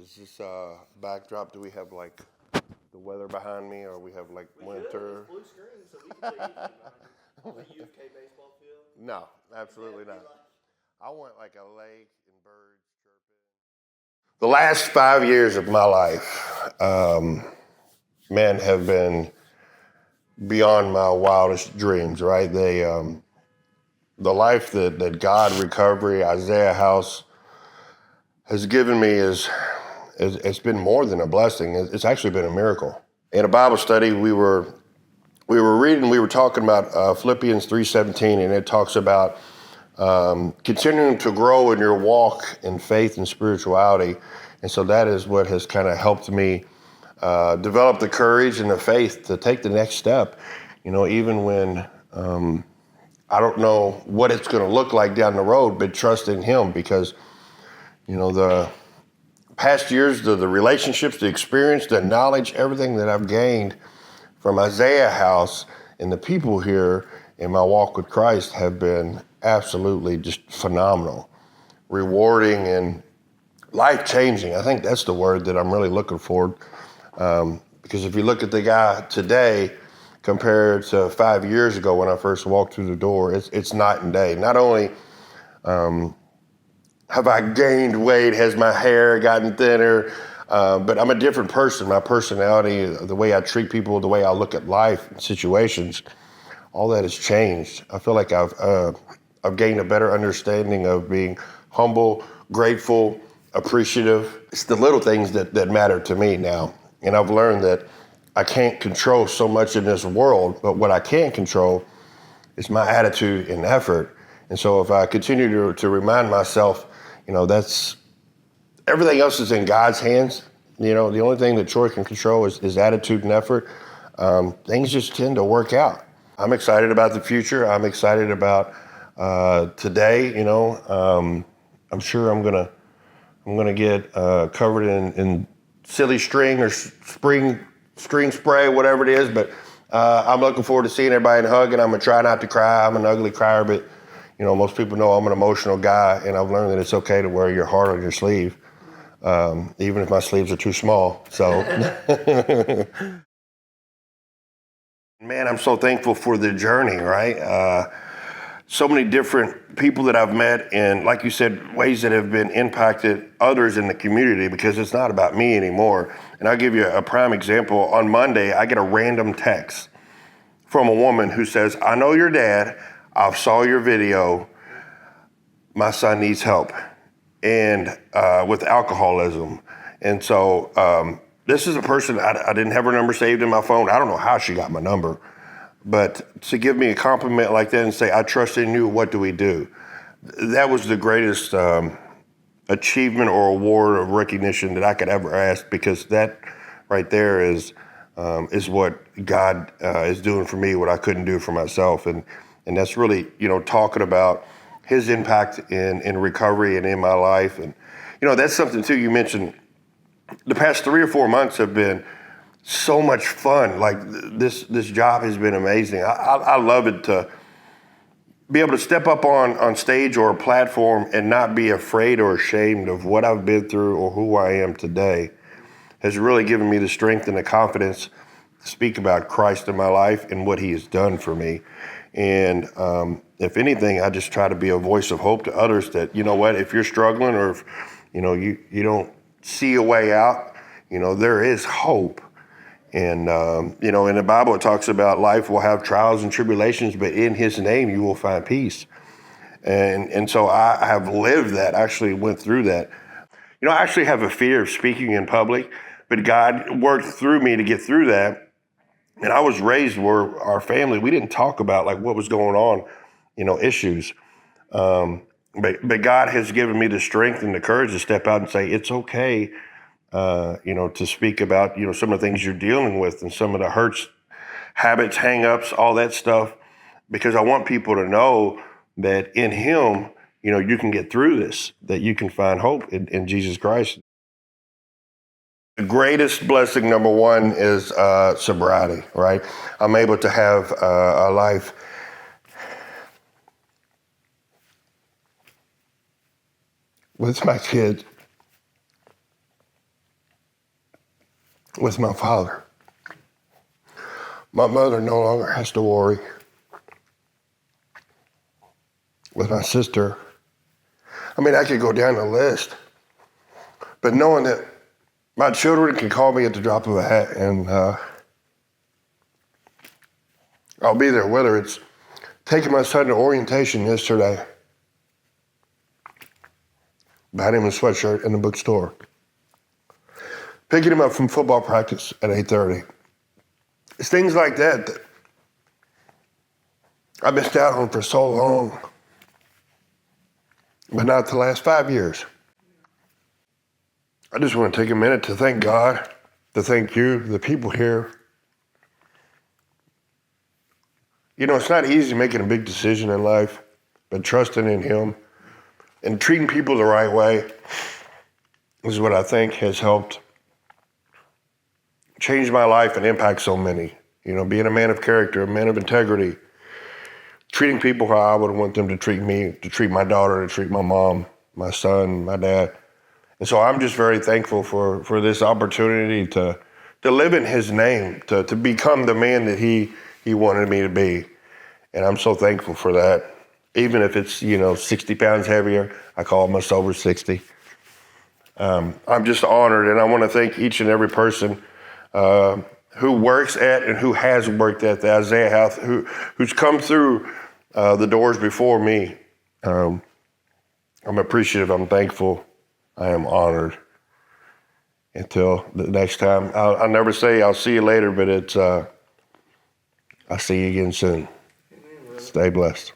Is this backdrop? Do we have like the weather behind me, or we have like winter? Blue screen, so we can play anything behind you. A UFK baseball field. No, absolutely not. I want like a lake and birds chirping. The last 5 years of my life, man, have been beyond my wildest dreams. Right? The life that God, recovery, Isaiah House has given me is it's been more than a blessing. It's actually been a miracle. In a Bible study, we were reading, we were talking about Philippians 3:17, and it talks about continuing to grow in your walk in faith and spirituality. And so that is what has kind of helped me develop the courage and the faith to take the next step. You know, even when I don't know what it's going to look like down the road, but trust in Him, because, you know, the past years, the relationships, the experience, the knowledge, everything that I've gained from Isaiah House and the people here in my walk with Christ have been absolutely just phenomenal, rewarding, and life-changing. I think that's the word that I'm really looking for. Because if you look at the guy today compared to 5 years ago when I first walked through the door, it's night and day. Not only have I gained weight, has my hair gotten thinner, but I'm a different person. My personality, the way I treat people, the way I look at life and situations, all that has changed. I feel like I've gained a better understanding of being humble, grateful, appreciative. It's the little things that matter to me now. And I've learned that I can't control so much in this world, but what I can control is my attitude and effort. And so if I continue to remind myself, you know, that's everything else is in God's hands. You know, the only thing that Troy can control is attitude and effort. Things just tend to work out. I'm excited about the future. I'm excited about today. You know, I'm sure I'm gonna get covered in silly string or string spray, whatever it is. But I'm looking forward to seeing everybody and hugging. I'm gonna try not to cry. I'm an ugly crier, but you know, most people know I'm an emotional guy, and I've learned that it's okay to wear your heart on your sleeve, even if my sleeves are too small. So, man, I'm so thankful for the journey, right? So many different people that I've met, and like you said, ways that have been impacted others in the community, because it's not about me anymore. And I'll give you a prime example. On Monday, I get a random text from a woman who says, "I know your dad. I saw your video. My son needs help and with alcoholism." And so this is a person, I didn't have her number saved in my phone. I don't know how she got my number. But to give me a compliment like that and say, "I trust in you, what do we do?" That was the greatest achievement or award of recognition that I could ever ask, because that right there is what God is doing for me, what I couldn't do for myself. And that's really, you know, talking about His impact in recovery and in my life. And, you know, that's something too, you mentioned the past 3 or 4 months have been so much fun. Like this job has been amazing. I love it to be able to step up on stage or a platform and not be afraid or ashamed of what I've been through or who I am today. Has really given me the strength and the confidence to speak about Christ in my life and what He has done for me. And if anything, I just try to be a voice of hope to others that, you know what, if you're struggling, or if, you know, you don't see a way out, you know, there is hope. And, you know, in the Bible, it talks about life will have trials and tribulations, but in His name, you will find peace. And so I have lived that, actually went through that. You know, I actually have a fear of speaking in public, but God worked through me to get through that. And I was raised where our family, we didn't talk about like what was going on, you know, issues. But God has given me the strength and the courage to step out and say, it's okay, you know, to speak about, you know, some of the things you're dealing with and some of the hurts, habits, hang-ups, all that stuff, because I want people to know that in Him, you know, you can get through this, that you can find hope in Jesus Christ. The greatest blessing, number one, is sobriety, right? I'm able to have a life with my kids with my father. My mother no longer has to worry. With my sister, I mean, I could go down the list, but knowing that my children can call me at the drop of a hat and I'll be there, whether it's taking my son to orientation yesterday, buying him a sweatshirt in the bookstore, picking him up from football practice at 8:30. It's things like that that I missed out on for so long, but not the last 5 years. I just want to take a minute to thank God, to thank you, the people here. You know, it's not easy making a big decision in life, but trusting in Him and treating people the right way is what I think has helped change my life and impact so many. You know, being a man of character, a man of integrity, treating people how I would want them to treat me, to treat my daughter, to treat my mom, my son, my dad. And so I'm just very thankful for this opportunity to live in His name, to become the man that He wanted me to be. And I'm so thankful for that. Even if it's, 60 pounds heavier, I call myself over 60. I'm just honored, and I want to thank each and every person who works at and who has worked at the Isaiah House, who's come through the doors before me. I'm appreciative. I'm thankful. I am honored. Until the next time, I'll never say I'll see you later, but it's I'll see you again soon. Stay blessed.